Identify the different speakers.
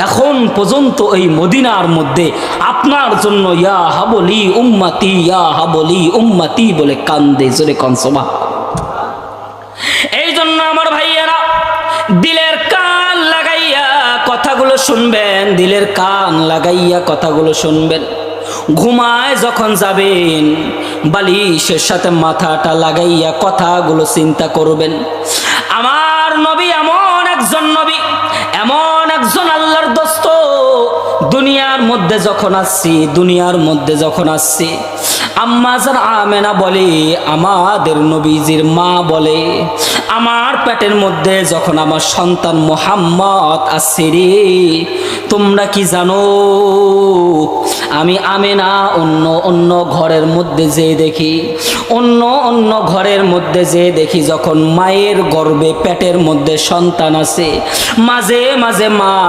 Speaker 1: এখন পর্যন্ত এই মদিনার মধ্যে আপনার জন্য ইয়া হাবলি উম্মতি ইয়া হাবলি উম্মতি বলে কান্দে, জোরে কোন সুবহানাল্লাহ। এই জন্য আমার ভাইয়েরা দিলের কান লাগাইয়া কথাগুলো শুনবেন, দিলের কান লাগাইয়া কথাগুলো শুনবেন। ঘুমায় যখন যাবেন বালিশের সাথে মাথাটা লাগাইয়া কথাগুলো চিন্তা করবেন। আমার নবী এমন একজন নবী, এমন একজন আল্লাহর দোস্ত। দুনিয়ার মধ্যে যখন আসছি আম্মা জান আমেনা বলে, আমাদের নবীজির মা বলে, আমার পেটের মধ্যে যখন আমার সন্তান মুহাম্মদ আসছে রে, তোমরা কি জানো আমি আমেনা অন্য ঘরের মধ্যে দেখি যখন মায়ের গর্ভে পেটের মধ্যে সন্তান আছে, মাঝে মাঝে মা